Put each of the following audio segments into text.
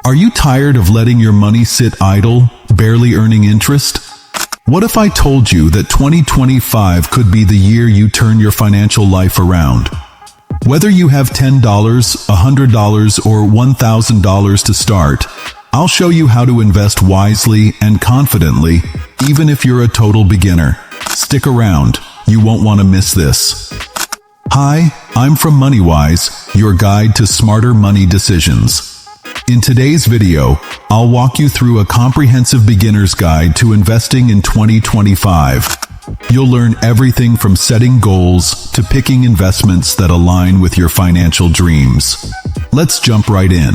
Are you tired of letting your money sit idle, barely earning interest? What if I told you that 2025 could be the year you turn your financial life around? Whether you have $10, $100, or $1,000 to start, I'll show you how to invest wisely and confidently, even if you're a total beginner. Stick around, you won't want to miss this. Hi, I'm from Moneywise, your guide to smarter money decisions. In today's video, I'll walk you through a comprehensive beginner's guide to investing in 2025. You'll learn everything from setting goals to picking investments that align with your financial dreams. Let's jump right in.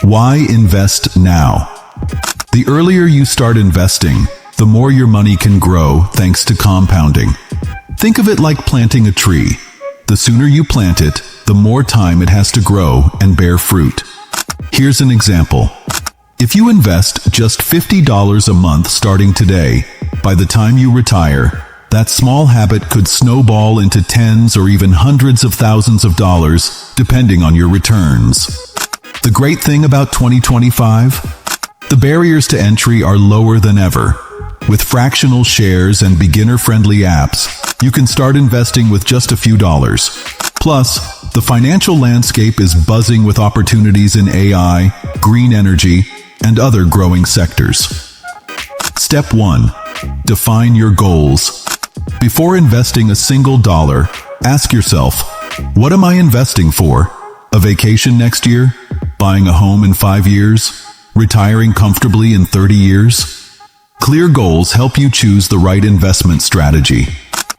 Why invest now? The earlier you start investing, the more your money can grow thanks to compounding. Think of it like planting a tree. The sooner you plant it, the more time it has to grow and bear fruit. Here's an example. If you invest just $50 a month starting today, by the time you retire, that small habit could snowball into tens or even hundreds of thousands of dollars, depending on your returns. The great thing about 2025? The barriers to entry are lower than ever. With fractional shares and beginner-friendly apps, you can start investing with just a few dollars. Plus, the financial landscape is buzzing with opportunities in AI, green energy, and other growing sectors. Step 1. Define your goals. Before investing a single dollar, ask yourself, what am I investing for? A vacation next year? Buying a home in 5 years? Retiring comfortably in 30 years? Clear goals help you choose the right investment strategy.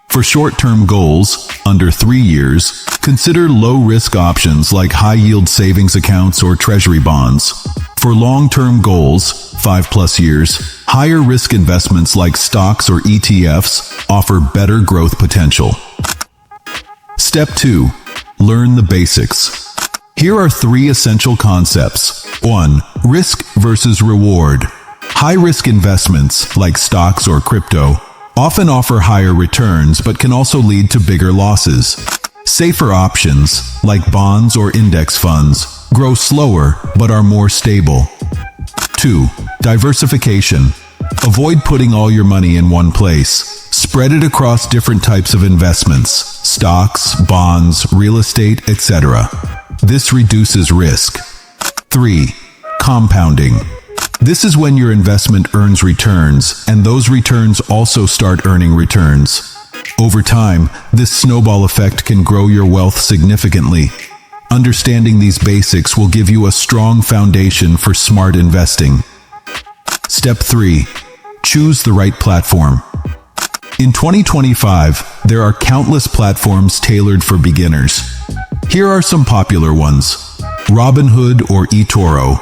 For short-term goals, under 3 years, consider low-risk options like high-yield savings accounts or treasury bonds. For long-term goals, 5+ years, higher-risk investments like stocks or ETFs offer better growth potential. Step 2. Learn the basics. Here are 3 essential concepts. 1. Risk versus reward. High-risk investments, like stocks or crypto, often offer higher returns but can also lead to bigger losses. Safer options, like bonds or index funds, grow slower but are more stable. 2. Diversification. Avoid putting all your money in one place. Spread it across different types of investments, stocks, bonds, real estate, etc. This reduces risk. 3. Compounding. This is when your investment earns returns, and those returns also start earning returns. Over time, this snowball effect can grow your wealth significantly. Understanding these basics will give you a strong foundation for smart investing. Step 3. Choose the right platform. In 2025, there are countless platforms tailored for beginners. Here are some popular ones. Robinhood or eToro.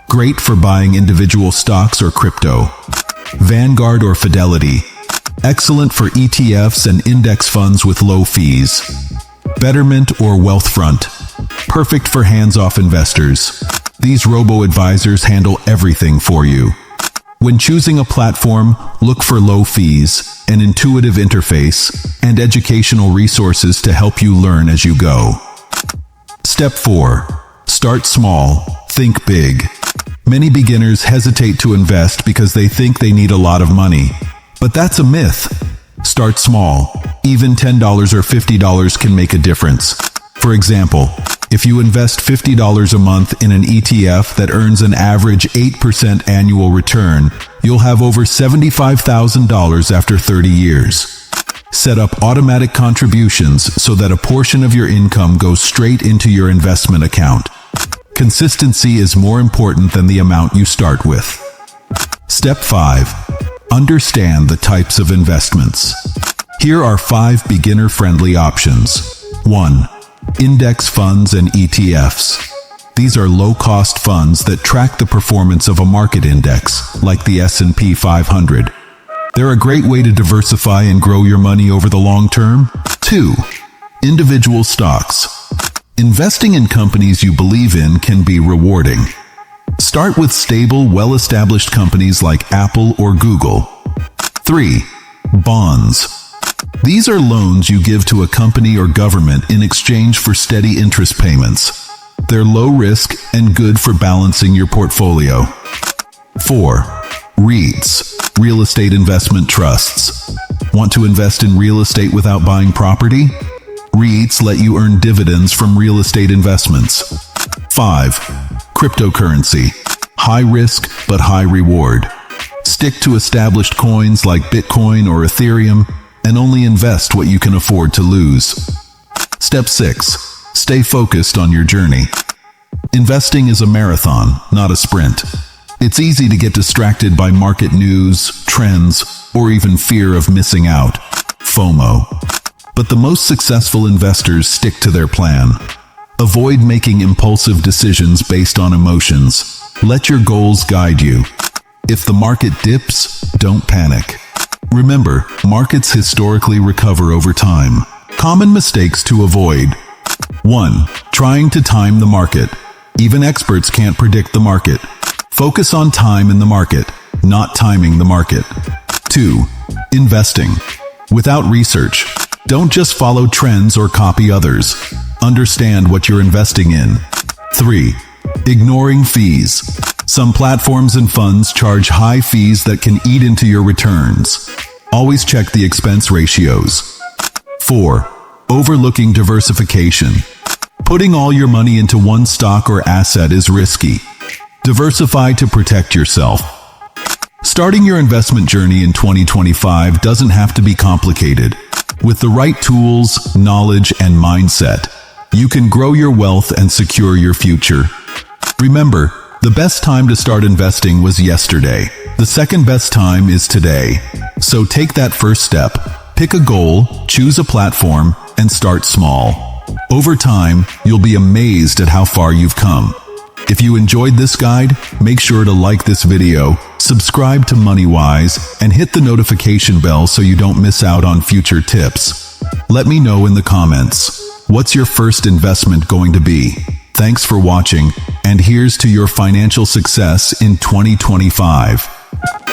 Great for buying individual stocks or crypto. Vanguard or Fidelity. Excellent for ETFs and index funds with low fees. Betterment or Wealthfront. Perfect for hands-off investors. These robo-advisors handle everything for you. When choosing a platform, look for low fees, an intuitive interface, and educational resources to help you learn as you go. Step 4. Start small, think big. Many beginners hesitate to invest because they think they need a lot of money. But that's a myth. Start small. Even $10 or $50 can make a difference. For example, if you invest $50 a month in an ETF that earns an average 8% annual return, you'll have over $75,000 after 30 years. Set up automatic contributions so that a portion of your income goes straight into your investment account. Consistency is more important than the amount you start with. Step 5. Understand the types of investments. Here are 5 beginner-friendly options. 1. Index funds and ETFs. These are low-cost funds that track the performance of a market index, like the S&P 500. They're a great way to diversify and grow your money over the long term. 2. Individual stocks. Investing in companies you believe in can be rewarding. Start with stable, well-established companies like Apple or Google. 3. Bonds. These are loans you give to a company or government in exchange for steady interest payments. They're low risk and good for balancing your portfolio. 4. REITs, real estate investment trusts. Want to invest in real estate without buying property? REITs let you earn dividends from real estate investments. 5. Cryptocurrency, high risk but high reward. Stick to established coins like Bitcoin or Ethereum and only invest what you can afford to lose. Step 6. Stay focused on your journey. Investing is a marathon, not a sprint. It's easy to get distracted by market news, trends, or even fear of missing out, FOMO. But the most successful investors stick to their plan. Avoid making impulsive decisions based on emotions. Let your goals guide you. If the market dips, don't panic. Remember, markets historically recover over time. Common mistakes to avoid. 1. Trying to time the market. Even experts can't predict the market. Focus on time in the market, not timing the market. 2. Investing. Without research. Don't just follow trends or copy others. Understand what you're investing in. 3. Ignoring fees. Some platforms and funds charge high fees that can eat into your returns. Always check the expense ratios. 4. Overlooking diversification. Putting all your money into one stock or asset is risky. Diversify to protect yourself. Starting your investment journey in 2025 doesn't have to be complicated. With the right tools, knowledge, and mindset, you can grow your wealth and secure your future. Remember, the best time to start investing was yesterday. The second best time is today. So take that first step. Pick a goal, choose a platform, and start small. Over time, you'll be amazed at how far you've come. If you enjoyed this guide, make sure to like this video, subscribe to Moneywise, and hit the notification bell so you don't miss out on future tips. Let me know in the comments, what's your first investment going to be? Thanks for watching, and here's to your financial success in 2025.